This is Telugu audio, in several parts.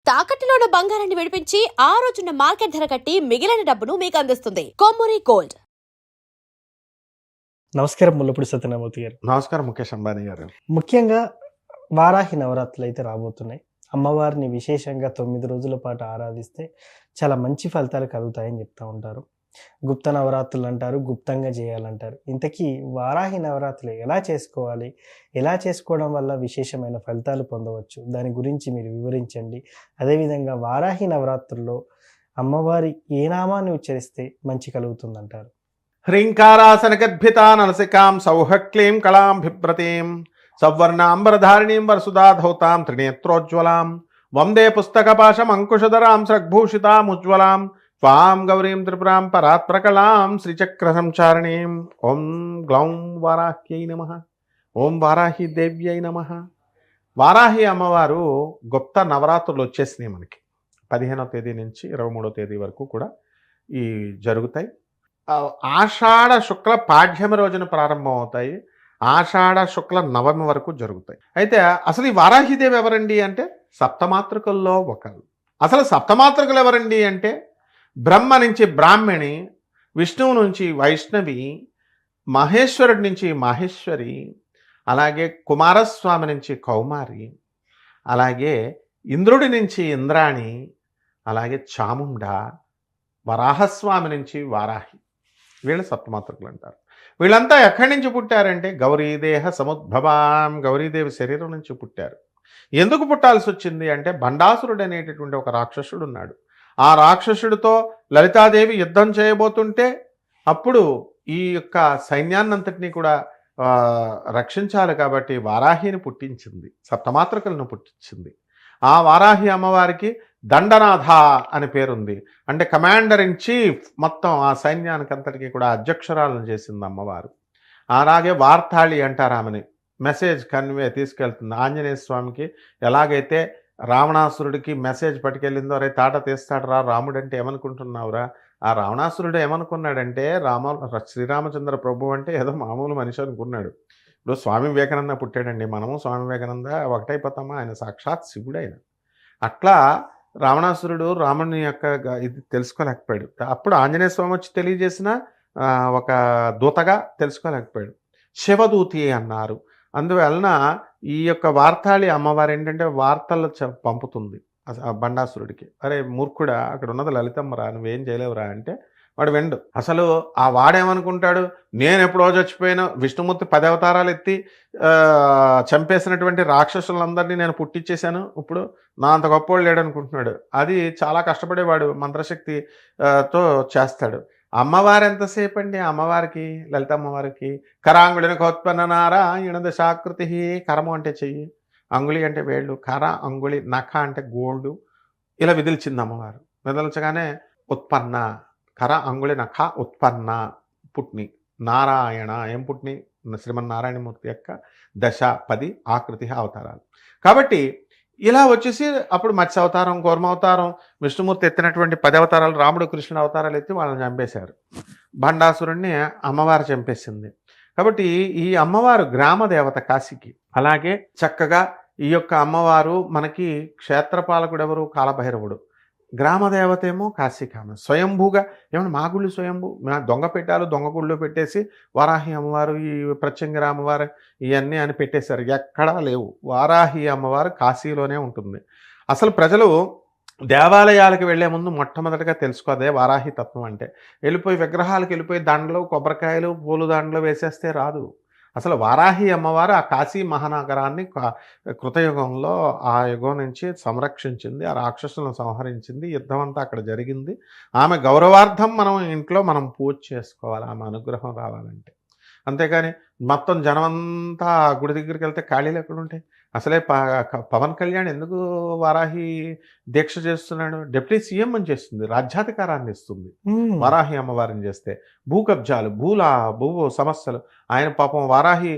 తాకట్టులో ఉన్న బంగారాన్ని విడిపించి ఆ రోజున్న మార్కెట్ ధర కట్టి మిగిలిన డబ్బును మీకు అందిస్తుంది కొమ్మూరి గోల్డ్. నమస్కారం ముల్లపూడి సత్యనారాయణమూర్తి గారు. నమస్కారం ముఖేష్ అంబానీ గారు. ముఖ్యంగా వారాహి నవరాత్రులు అయితే రాబోతున్నాయి. అమ్మవారిని విశేషంగా 9 రోజుల పాటు ఆరాధిస్తే చాలా మంచి ఫలితాలు కలుగుతాయని చెప్తూ ఉంటారు. గుప్త నవరాత్రులు అంటారు, గుప్తంగా చేయాలంటారు. ఇంతకీ వారాహి నవరాత్రులు ఎలా చేసుకోవాలి, ఎలా చేసుకోవడం వల్ల విశేషమైన ఫలితాలు పొందవచ్చు, దాని గురించి మీరు వివరించండి. అదేవిధంగా వారాహి నవరాత్రుల్లో అమ్మవారి ఏ నామాన్ని ఉచ్చరిస్తే మంచి కలుగుతుందంటారు? హ్రీంకారాసనగద్భితా నరసికాం సౌహక్లీం కళాం బిభ్రతీం సవర్ణాంబరధారిణీం వరసుధాధౌతాం త్రినేత్రోజ్వలాం వందే పుస్తకపాశం అంకుశధరాం స్రగ్భూషితాముజ్వలాం త్వాం గౌరీం త్రిపురాం పరాత్ప్రకళాం శ్రీచక్ర సంచారిణీం. ఓం గ్లౌం వారాహ్యై నమః. ఓం వారాహి దేవ్యై నమః. వారాహి అమ్మవారు గుప్త నవరాత్రులు వచ్చేసినాయి మనకి. 15వ తేదీ నుంచి 23వ తేదీ వరకు కూడా ఈ జరుగుతాయి. ఆషాఢ శుక్ల పాడ్యమి రోజున ప్రారంభం అవుతాయి. ఆషాఢ శుక్ల నవమి వరకు జరుగుతాయి. అయితే అసలు ఈ వారాహిదేవి ఎవరండి అంటే సప్తమాతృకుల్లో ఒకరు. అసలు సప్తమాతృకులు ఎవరండి అంటే బ్రహ్మ నుంచి బ్రాహ్మణి, విష్ణువు నుంచి వైష్ణవి, మహేశ్వరుడి నుంచి మాహేశ్వరి, అలాగే కుమారస్వామి నుంచి కౌమారి, అలాగే ఇంద్రుడి నుంచి ఇంద్రాణి, అలాగే చాముండ, వరాహస్వామి నుంచి వారాహి. వీళ్ళు సప్తమాతృకులు అంటారు. వీళ్ళంతా ఎక్కడి నుంచి పుట్టారంటే గౌరీదేహ సముద్భవాం, గౌరీదేవి శరీరం నుంచి పుట్టారు. ఎందుకు పుట్టాల్సి వచ్చింది అంటే బండాసురుడు అనేటటువంటి ఒక రాక్షసుడు ఉన్నాడు. ఆ రాక్షసుడితో లలితాదేవి యుద్ధం చేయబోతుంటే అప్పుడు ఈ యొక్క సైన్యాన్నంతటినీ కూడా రక్షించాలి కాబట్టి వారాహిని పుట్టించింది, సప్తమాతృకులను పుట్టించింది. ఆ వారాహి అమ్మవారికి దండనాథ అని పేరుంది. అంటే కమాండర్ ఇన్ చీఫ్, మొత్తం ఆ సైన్యానికి అంతటికీ కూడా అధ్యక్షురాలను చేసింది అమ్మవారు. అలాగే వార్తాళి అంటారు ఆమెని, మెసేజ్ కన్వే తీసుకెళ్తుంది. ఆంజనేయ స్వామికి ఎలాగైతే రావణాసురుడికి మెసేజ్ పట్టుకెళ్ళిందో, అరే తాట తీస్తాడు రా రాముడు అంటే ఏమనుకుంటున్నావురా, ఆ రావణాసురుడు ఏమనుకున్నాడంటే శ్రీరామచంద్ర ప్రభు అంటే ఏదో మామూలు మనిషి అనుకున్నాడు. ఇప్పుడు స్వామి వివేకానంద పుట్టాడండి, మనము స్వామి వివేకానంద ఒకటైపోతామా, ఆయన సాక్షాత్ శివుడు ఆయన. అట్లా రావణాసురుడు రాముని యొక్క ఇది తెలుసుకోలేకపోయాడు. అప్పుడు ఆంజనేయ స్వామి వచ్చి తెలియజేసిన ఒక దూతగా తెలుసుకోలేకపోయాడు. శివదూతి అన్నారు. అందువలన ఈ యొక్క వార్తాళి అమ్మవారు ఏంటంటే వార్తలు పంపుతుంది బండాసురుడికి. అరే మూర్ఖుడా, అక్కడ ఉన్నది లలితమ్మరా, నువ్వేం చేయలేవురా అంటే వాడు వెండు. అసలు ఆ వాడేమనుకుంటాడు, నేను ఎప్పుడో చచ్చిపోయిన విష్ణుమూర్తి 10 అవతారాలు ఎత్తి చంపేసినటువంటి రాక్షసులందరినీ నేను పుట్టించేశాను, ఇప్పుడు నా అంత గొప్పవాడు లేడనుకుంటున్నాడు. అది చాలా కష్టపడేవాడు, మంత్రశక్తితో చేస్తాడు. అమ్మవారు ఎంతసేపు అండి, అమ్మవారికి లలిత అమ్మవారికి కరాంగుళిన కోత్పన్న నారాయణ దశాకృతి. కరము అంటే చెయ్యి, అంగుళి అంటే వేళ్ళు, కర అంగుళి నఖ అంటే గోల్డ్. ఇలా విదిల్చింది అమ్మవారు. విదిల్చగానే ఉత్పన్న, కర అంగుళి నఖ ఉత్పన్న పుట్ని నారాయణ. ఏం పుట్ని? శ్రీమన్నారాయణమూర్తి యొక్క 10 ఆకృతి అవతారాలు. కాబట్టి ఇలా వచ్చేసి అప్పుడు మత్స్య అవతారం, కూర్మ అవతారం, విష్ణుమూర్తి ఎత్తినటువంటి 10 అవతారాలు, రాముడు కృష్ణుడు అవతారాలు ఎత్తి వాళ్ళని చంపేశారు. భండాసురుణ్ణి అమ్మవారు చంపేసింది. కాబట్టి ఈ అమ్మవారు గ్రామ దేవత కాశీకి. అలాగే చక్కగా ఈ యొక్క అమ్మవారు మనకి క్షేత్రపాలకుడు ఎవరు? కాలభైరవుడు. గ్రామదేవత ఏమో కాశీకామ. స్వయంభూగా ఏమన్నా మా గుళ్ళు స్వయంభూ, దొంగ పెట్టాలు దొంగ గుళ్ళు పెట్టేసి వారాహి అమ్మవారు, ఈ ప్రత్యంగిర అమ్మవారు ఇవన్నీ అని పెట్టేశారు. ఎక్కడా లేవు. వారాహి అమ్మవారు కాశీలోనే ఉంటుంది. అసలు ప్రజలు దేవాలయాలకు వెళ్లే ముందు మొట్టమొదటిగా తెలుసుకోదే వారాహి తత్వం అంటే. వెళ్ళిపోయి విగ్రహాలకు వెళ్ళిపోయి దండలు, కొబ్బరికాయలు, పూలు దండలు వేసేస్తే రాదు. అసలు వారాహి అమ్మవారు ఆ కాశీ మహానగరాన్ని కృతయుగంలో ఆ యుగం నుంచి సంరక్షించింది, ఆ రాక్షసులను సంహరించింది. యుద్ధం అంతా అక్కడ జరిగింది. ఆమె గౌరవార్థం ఇంట్లో మనం పూజ చేసుకోవాలి, ఆమె అనుగ్రహం రావాలంటే. అంతేకాని మొత్తం జనమంతా గుడి దగ్గరికి వెళ్తే ఖాళీలు ఎక్కడుంటాయి? అసలే పవన్ కళ్యాణ్ ఎందుకు వారాహి దీక్ష చేస్తున్నాడు? డిప్యూటీ సీఎం అని చేస్తుంది, రాజ్యాధికారాన్ని ఇస్తుంది వారాహి అమ్మవారిని చేస్తే. భూ కబ్జాలు, భూ సమస్యలు ఆయన పాపం వారాహి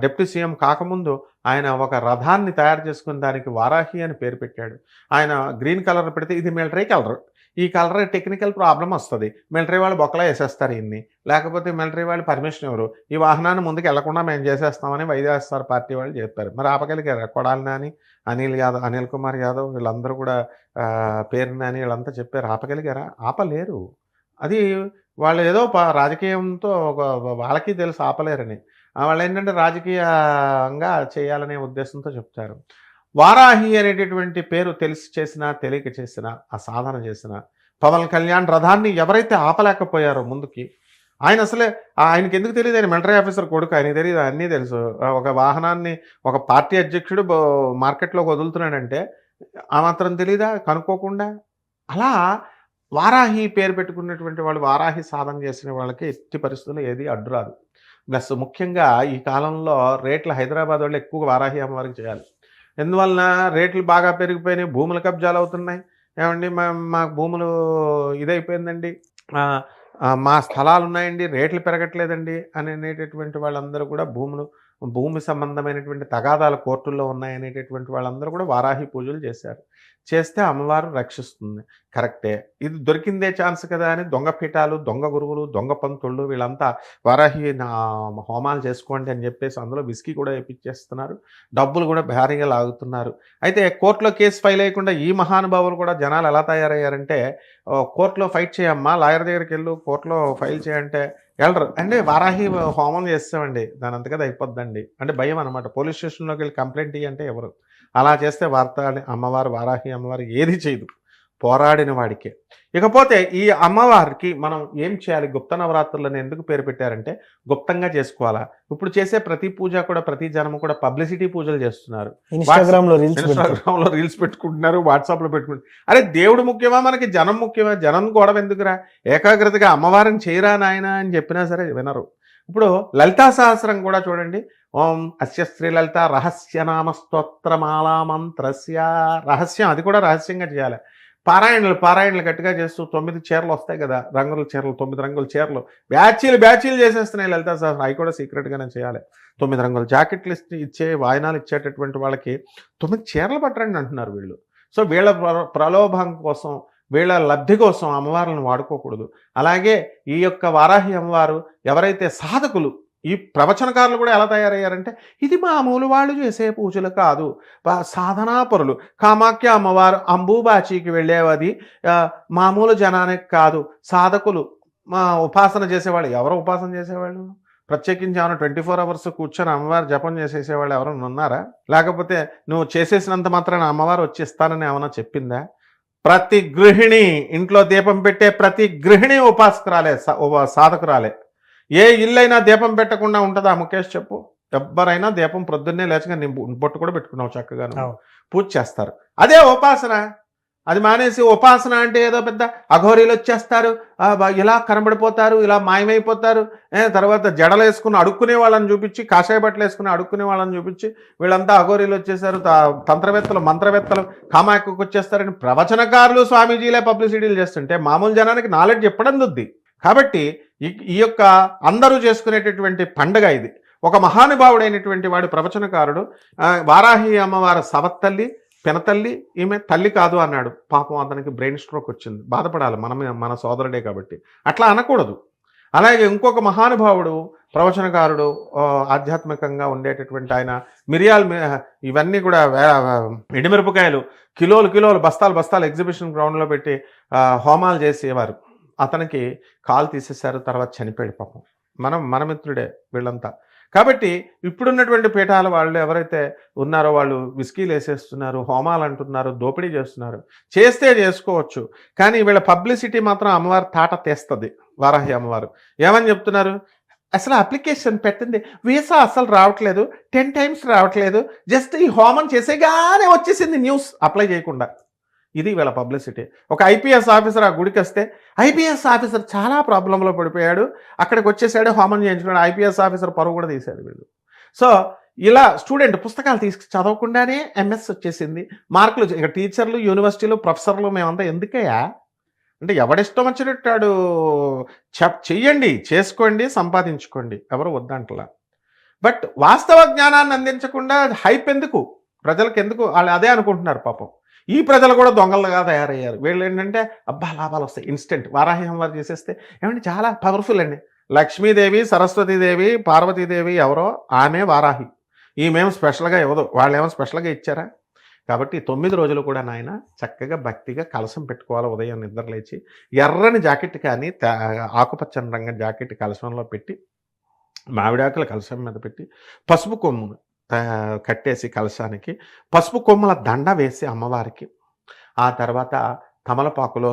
డిప్యూటీ సీఎం కాకముందు ఆయన ఒక రథాన్ని తయారు చేసుకుని దానికి వారాహి అని పేరు పెట్టాడు. ఆయన గ్రీన్ కలర్ పెడితే ఇది మిలిటరీ కలర్, ఈ కలర్ టెక్నికల్ ప్రాబ్లం వస్తుంది, మిలిటరీ వాళ్ళు బొక్కలా వేసేస్తారు ఇన్ని, లేకపోతే మిలిటరీ వాళ్ళు పర్మిషన్ ఇవ్వరు, ఈ వాహనాన్ని ముందుకు వెళ్లకుండా మేము చేసేస్తామని వైఎస్ఆర్ పార్టీ వాళ్ళు చెప్పారు. మరి ఆపగలిగారు? కొడాలి నాని, అనిల్ కుమార్ యాదవ్ వీళ్ళందరూ కూడా పేరు నాని వీళ్ళంతా చెప్పారు, ఆపగలిగారా? ఆపలేరు. అది వాళ్ళు ఏదో రాజకీయంతో వాళ్ళకి తెలుసు ఆపలేరని. వాళ్ళు ఏంటంటే రాజకీయంగా చేయాలనే ఉద్దేశంతో చెప్తారు. వారాహి అనేటటువంటి పేరు తెలిసి చేసినా తెలియక చేసినా ఆ సాధన చేసిన పవన్ కళ్యాణ్ రథాన్ని ఎవరైతే ఆపలేకపోయారో ముందుకి, ఆయన అసలే ఆయనకి ఎందుకు తెలియదు, ఆయన మిలిటరీ ఆఫీసర్ కొడుకు, ఆయనకి తెలియదు, అన్నీ తెలుసు. ఒక వాహనాన్ని ఒక పార్టీ అధ్యక్షుడు మార్కెట్లోకి వదులుతున్నాడంటే ఆ మాత్రం తెలీదా కనుక్కోకుండా? అలా వారాహి పేరు పెట్టుకున్నటువంటి వాళ్ళు, వారాహి సాధన చేసిన వాళ్ళకి ఎట్టి పరిస్థితుల్లో ఏది అడ్డురాదు. ప్లస్ ముఖ్యంగా ఈ కాలంలో రేట్లు హైదరాబాద్ వాళ్ళు ఎక్కువగా వారాహి అమ్మవారికి చేయాలి. ఎందువలన రేట్లు బాగా పెరిగిపోయినాయి, భూముల కబ్జాలు అవుతున్నాయి. ఏమండి మా భూములు ఇదైపోయిందండి, మా స్థలాలు ఉన్నాయండి, రేట్లు పెరగట్లేదండి అని అనేటటువంటి వాళ్ళందరూ కూడా భూమి సంబంధమైనటువంటి తగాదాలు కోర్టుల్లో ఉన్నాయనేటటువంటి వాళ్ళందరూ కూడా వారాహి పూజలు చేశారు. చేస్తే అమ్మవారు రక్షిస్తుంది. కరెక్టే, ఇది దొరికిందే ఛాన్స్ కదా అని దొంగ పీఠాలు, దొంగ గురువులు, దొంగ పంతుళ్ళు వీళ్ళంతా వారాహి హోమాలు చేసుకోండి అని చెప్పేసి అందులో విస్కీ కూడా వేయించేస్తున్నారు, డబ్బులు కూడా భారీగా లాగుతున్నారు. అయితే కోర్టులో కేసు ఫైల్ అయ్యకుండా ఈ మహానుభావులు కూడా జనాలు ఎలా తయారయ్యారంటే, కోర్టులో ఫైట్ చేయమ్మా, లాయర్ దగ్గరికి వెళ్ళు, కోర్టులో ఫైల్ చేయంటే వెళ్ళరు. అంటే వారాహి హోమం చేస్తామండి, దాని అంతగా అయిపోద్దండి అంటే భయం అనమాట. పోలీస్ స్టేషన్లోకి వెళ్ళి కంప్లైంట్ ఇవ్వంటే ఎవరు అలా చేస్తే అమ్మవారు వారాహి అమ్మవారు ఏది చేయదు, పోరాడిన వాడికే. ఇకపోతే ఈ అమ్మవారికి మనం ఏం చేయాలి? గుప్త నవరాత్రులను ఎందుకు పేరు పెట్టారంటే గుప్తంగా చేసుకోవాలా. ఇప్పుడు చేసే ప్రతి పూజ కూడా, ప్రతి జనము కూడా పబ్లిసిటీ పూజలు చేస్తున్నారు. ఇన్స్టాగ్రామ్ లో రీల్స్ పెట్టుకుంటున్నారు, వాట్సాప్లో పెట్టుకుంటున్నారు. అరే దేవుడు ముఖ్యమా మనకి, జనం ముఖ్యమా? జనం గొడవ ఎందుకురా? ఏకాగ్రతగా అమ్మవారిని చేయరా నాయన అని చెప్పినా సరే వినరు. ఇప్పుడు లలితా సహస్రం కూడా చూడండి, ఓం అస్య శ్రీ లలిత రహస్యనామ స్తోత్రమాలా మంత్రస్య, రహస్యం, అది కూడా రహస్యంగా చేయాలి. పారాయణలు గట్టిగా చేస్తూ 9 చీరలు వస్తాయి కదా, రంగుల చీరలు, 9 రంగుల చీరలు బ్యాచీలు చేసేస్తున్నాయి లలితా సహస్రం. అవి కూడా సీక్రెట్గానే చేయాలి. 9 రంగుల జాకెట్లు ఇచ్చే వాయినాలు ఇచ్చేటటువంటి వాళ్ళకి 9 చీరలు పట్టరండి అంటున్నారు వీళ్ళు. సో వీళ్ళ ప్రలోభం కోసం, వీళ్ళ లబ్ధి కోసం అమ్మవార్లను వాడుకోకూడదు. అలాగే ఈ యొక్క వారాహి అమ్మవారు ఎవరైతే సాధకులు, ఈ ప్రవచనకారులు కూడా ఎలా తయారయ్యారంటే, ఇది మామూలు వాళ్ళు చేసే పూజలు కాదు, సాధనాపరులు. కామాఖ్య అమ్మవారు అంబుబాచికి వెళ్ళేవది మామూలు జనానికి కాదు, సాధకులు, ఉపాసన చేసేవాళ్ళు. ఎవరు ఉపాసన చేసేవాళ్ళు? ప్రత్యేకించి ఏమైనా 24 అవర్స్ కూర్చొని అమ్మవారు జపం చేసేసేవాళ్ళు ఎవరైనా ఉన్నారా? లేకపోతే నువ్వు చేసేసినంత మాత్రాన అమ్మవారు వచ్చి ఇస్తానని ఏమైనా చెప్పిందా? ప్రతి గృహిణి, ఇంట్లో దీపం పెట్టే ప్రతి గృహిణి ఉపాసకురాలే, సాధకురాలే. ఏ ఇల్లైనా దీపం పెట్టకుండా ఉంటుందా ముఖేష్ చెప్పు? ఎవ్వరైనా దీపం ప్రొద్దున్నే లేచగా బొట్టు కూడా పెట్టుకున్నావు చక్కగా పూజ చేస్తారు. అదే ఉపాసన. అది మానేసి ఉపాసన అంటే ఏదో పెద్ద అఘోరీలు వచ్చేస్తారు, ఇలా కనబడిపోతారు, ఇలా మాయమైపోతారు, తర్వాత జడలు వేసుకుని అడుక్కునే వాళ్ళని చూపించి, కాషాయ బట్టలు వేసుకుని అడుక్కునే వాళ్ళని చూపించి వీళ్ళంతా అఘోరీలు వచ్చేసారు, తంత్రవేత్తలు, మంత్రవేత్తలు కామాయకు వచ్చేస్తారని ప్రవచనకారులు, స్వామీజీలే పబ్లిసిటీలు చేస్తుంటే మామూలు జనానికి నాలెడ్జ్ ఎప్పడం దుద్ది. కాబట్టి ఈ యొక్క అందరూ చేసుకునేటటువంటి పండుగ ఇది. ఒక మహానుభావుడైనటువంటి వాడు ప్రవచనకారుడు వారాహి అమ్మవారి సవత్తల్లి, పినతల్లి, ఈమె తల్లి కాదు అన్నాడు. పాపం అతనికి బ్రెయిన్ స్ట్రోక్ వచ్చింది, బాధపడాలి, మన సోదరుడే కాబట్టి. అట్లా అనకూడదు. అలాగే ఇంకొక మహానుభావుడు ప్రవచనకారుడు, ఆధ్యాత్మికంగా ఉండేటటువంటి ఆయన ఇవన్నీ కూడా ఎండుమిరపకాయలు కిలోలు బస్తాలు ఎగ్జిబిషన్ గ్రౌండ్లో పెట్టి హోమాలు చేసేవారు. అతనికి కాలు తీసేశారు, తర్వాత చనిపోయాడు పాపం. మన మిత్రుడే వీళ్ళంతా. కాబట్టి ఇప్పుడున్నటువంటి పీఠాల వాళ్ళు ఎవరైతే ఉన్నారో వాళ్ళు విస్కీలు వేసేస్తున్నారు, హోమాలు అంటున్నారు, దోపిడీ చేస్తున్నారు. చేస్తే చేసుకోవచ్చు, కానీ వీళ్ళ పబ్లిసిటీ మాత్రం అమ్మవారు తాట తీస్తుంది. వారాహి అమ్మవారు ఏమని చెప్తున్నారు? అసలు అప్లికేషన్ పెట్టింది, వీసా అసలు రావట్లేదు, 10 times రావట్లేదు, జస్ట్ ఈ హోమం చేసేగానే వచ్చేసింది న్యూస్, అప్లై చేయకుండా. ఇది వీళ్ళ పబ్లిసిటీ. ఒక ఐపీఎస్ ఆఫీసర్ ఆ గుడికి వస్తే, ఐపీఎస్ ఆఫీసర్ చాలా ప్రాబ్లంలో పడిపోయాడు, అక్కడికి వచ్చేసాడు, హోమం చేయించుకున్నాడు, ఐపీఎస్ ఆఫీసర్ పరువు కూడా తీశాడు వీళ్ళు. సో ఇలా స్టూడెంట్ పుస్తకాలు చదవకుండానే ఎంఎస్ వచ్చేసింది, మార్కులు. ఇక టీచర్లు, యూనివర్సిటీలు, ప్రొఫెసర్లు మేమంతా ఎందుకయ్యా? అంటే ఎవడిష్టం వచ్చినట్టాడు చెయ్యండి, చేసుకోండి, సంపాదించుకోండి, ఎవరు వద్దంటలా. బట్ వాస్తవ జ్ఞానాన్ని అందించకుండా హైప్ ఎందుకు, ప్రజలకు ఎందుకు, వాళ్ళు అదే అనుకుంటున్నారు పాపం. ఈ ప్రజలు కూడా దొంగలుగా తయారయ్యారు. వీళ్ళు ఏంటంటే అబ్బా లాభాలు వస్తాయి ఇన్స్టెంట్. వారాహి అమ్మవారు చేసేస్తే ఏమంటే చాలా పవర్ఫుల్ అండి. లక్ష్మీదేవి, సరస్వతీదేవి, పార్వతీదేవి ఎవరో, ఆమె వారాహి. ఈమెం స్పెషల్గా ఇవ్వదు, వాళ్ళు ఏమో స్పెషల్గా ఇచ్చారా? కాబట్టి 9 రోజులు కూడా నాయన చక్కగా భక్తిగా కలశం పెట్టుకోవాలి. ఉదయం నిద్ర లేచి ఎర్రని జాకెట్ కానీ ఆకుపచ్చని రంగు జాకెట్ కలశంలో పెట్టి, మామిడాకుల కలశం మీద పెట్టి, పసుపు కొమ్మును కట్టేసి కలశానికి పసుపు కొమ్మల దండ వేసి అమ్మవారికి, ఆ తర్వాత తమలపాకులో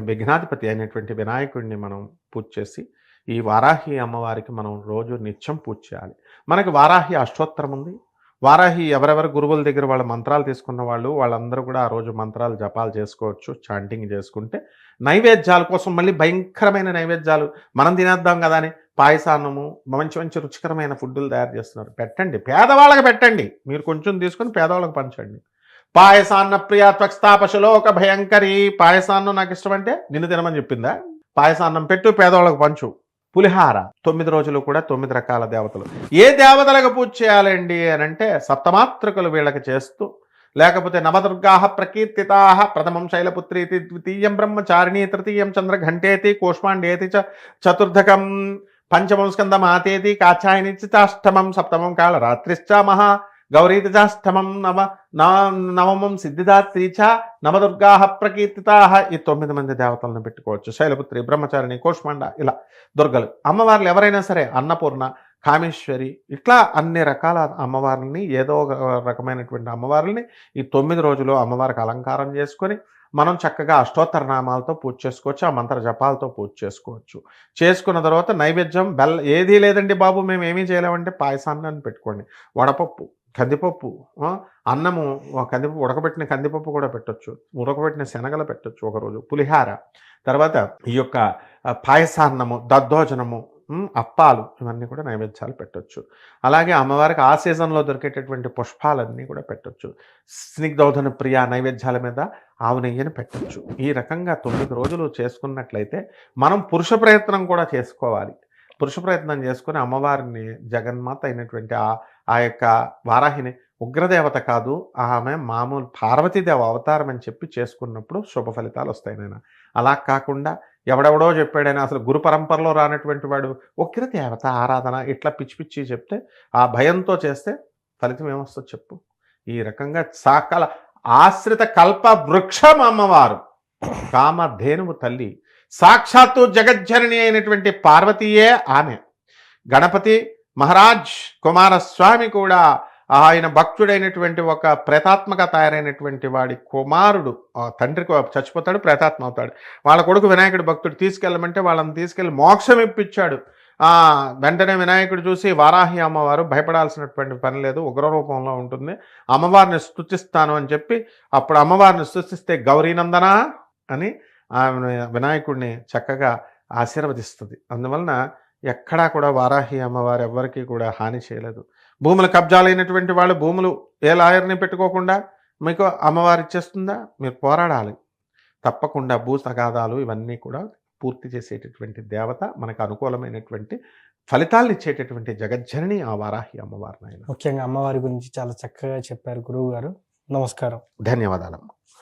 విఘ్నాధిపతి అయినటువంటి వినాయకుడిని మనం పూజ చేసి, ఈ వారాహి అమ్మవారికి మనం రోజు నిత్యం పూజ చేయాలి. మనకి వారాహి అష్టోత్తరం ఉంది. వారాహి ఎవరెవరు గురువుల దగ్గర వాళ్ళ మంత్రాలు తీసుకున్న వాళ్ళందరూ కూడా ఆ రోజు మంత్రాలు జపాలు చేసుకోవచ్చు, చాంటింగ్ చేసుకుంటే. నైవేద్యాల కోసం మళ్ళీ భయంకరమైన నైవేద్యాలు మనం తినేద్దాం కదా అని పాయసాన్నము, మంచి మంచి రుచికరమైన ఫుడ్డులు తయారు చేస్తున్నారు. పెట్టండి, పేదవాళ్ళకి పెట్టండి, మీరు కొంచెం తీసుకొని పేదవాళ్ళకి పంచండి. పాయసాన్న ప్రియా త్వక్స్తాపశలోక భయంకరి. పాయసాన్నం నాకు ఇష్టం అంటే నిన్ను తినమని చెప్పిందా? పాయసాన్నం పెట్టు, పేదవాళ్ళకి పంచు. పులిహార 9 రోజులు కూడా 9 రకాల దేవతలు. ఏ దేవతలకు పూజ చేయాలండి అని అంటే సప్తమాత్రికలు వీళ్ళకి చేస్తూ, లేకపోతే నవదుర్గాః ప్రకీర్తితాః, ప్రథమం శైలపుత్రీతి, ద్వితీయం బ్రహ్మచారిణి, తృతీయం చంద్రఘంటేతి, కూష్మాండేతి చతుర్థకం, పంచమం స్కందమాతేతి, కాచాయని చాష్టమం, సప్తమం కాళరాత్రిశ్చ మహా గౌరీతి చాష్టమం, నవమం సిద్ధిదాత్రి చ, నవదుర్గాః ప్రకీర్తితాః. ఈ 9 మంది దేవతలను పెట్టుకోవచ్చు. శైలపుత్రి, బ్రహ్మచారిణి, కూష్మాండ, ఇలా దుర్గలు. అమ్మవార్లు ఎవరైనా సరే, అన్నపూర్ణ, కామేశ్వరి, ఇట్లా అన్ని రకాల అమ్మవారిని, ఏదో ఒక రకమైనటువంటి అమ్మవారిని ఈ 9 రోజులు అమ్మవారికి అలంకారం చేసుకొని మనం చక్కగా అష్టోత్తర నామాలతో పూజ చేసుకోవచ్చు, ఆ మంత్ర జపాలతో పూజ చేసుకోవచ్చు. చేసుకున్న తర్వాత నైవేద్యం ఏదీ లేదండి బాబు మేము ఏమీ చేయలేమంటే పాయసాన్ని పెట్టుకోండి. వడపప్పు, కందిపప్పు, అన్నము, కందిపప్పు, ఉడకబెట్టిన కందిపప్పు కూడా పెట్టొచ్చు, ఉడకబెట్టిన శనగలు పెట్టొచ్చు ఒకరోజు, పులిహార, తర్వాత ఈ యొక్క పాయసాన్నము, దద్దోజనము, అప్పాలు, ఇవన్నీ కూడా నైవేద్యాలు పెట్టొచ్చు. అలాగే అమ్మవారికి ఆ సీజన్లో దొరికేటటువంటి పుష్పాలన్నీ కూడా పెట్టొచ్చు. స్నిగ్ధౌధన ప్రియ నైవేద్యాల మీద ఆవు నెయ్యిని పెట్టొచ్చు. ఈ రకంగా 9 రోజులు చేసుకున్నట్లయితే మనం పురుష ప్రయత్నం కూడా చేసుకోవాలి. పురుష ప్రయత్నం చేసుకుని అమ్మవారిని, జగన్మాత అయినటువంటి ఆ యొక్క వారాహిని, ఉగ్రదేవత కాదు ఆమె మామూలు పార్వతీదేవ అవతారం అని చెప్పి చేసుకున్నప్పుడు శుభ ఫలితాలు వస్తాయి. నేను అలా కాకుండా ఎవడెవడో చెప్పాడైనా, అసలు గురు పరంపరలో రానటువంటి వాడు ఉగ్రదేవత ఆరాధన ఇట్లా పిచ్చి పిచ్చి చెప్తే, ఆ భయంతో చేస్తే ఫలితం ఏమొస్తుంది చెప్పు? ఈ రకంగా సకల ఆశ్రిత కల్ప వృక్షం అమ్మవారు, కామధేనువు తల్లి, సాక్షాత్తు జగజ్జనని అయినటువంటి పార్వతీయే ఆమె. గణపతి మహారాజ్ కుమారస్వామి కూడా ఆయన భక్తుడైనటువంటి ఒక ప్రేతాత్మగా తయారైనటువంటి వాడి కుమారుడు. తండ్రికి చచ్చిపోతాడు, ప్రేతాత్మ అవుతాడు. వాళ్ళ కొడుకు వినాయకుడి భక్తుడు, తీసుకెళ్ళమంటే వాళ్ళని తీసుకెళ్ళి మోక్షం ఇప్పించాడు. వెంటనే వినాయకుడు చూసి, వారాహి అమ్మవారు భయపడాల్సినటువంటి పని లేదు, ఉగ్రరూపంలో ఉంటుంది, అమ్మవారిని స్తుతిస్తాను అని చెప్పి, అప్పుడు అమ్మవారిని స్తుతిస్తే గౌరీనందన అని ఆమె వినాయకుడిని చక్కగా ఆశీర్వదిస్తుంది. అందువలన ఎక్కడా కూడా వారాహి అమ్మవారు ఎవ్వరికీ కూడా హాని చేయలేదు. భూములు కబ్జాలైనటువంటి వాళ్ళు భూములు ఏ లాయర్ని పెట్టుకోకుండా మీకు అమ్మవారు ఇచ్చేస్తుందా? మీరు పోరాడాలి తప్పకుండా. భూ తగాదాలు ఇవన్నీ కూడా పూర్తి చేసేటటువంటి దేవత, మనకు అనుకూలమైనటువంటి ఫలితాలను ఇచ్చేటటువంటి జగజ్జనని ఆ వారాహి అమ్మవారు. ముఖ్యంగా అమ్మవారి గురించి చాలా చక్కగా చెప్పారు గురువు గారు. నమస్కారం. ధన్యవాదాలు.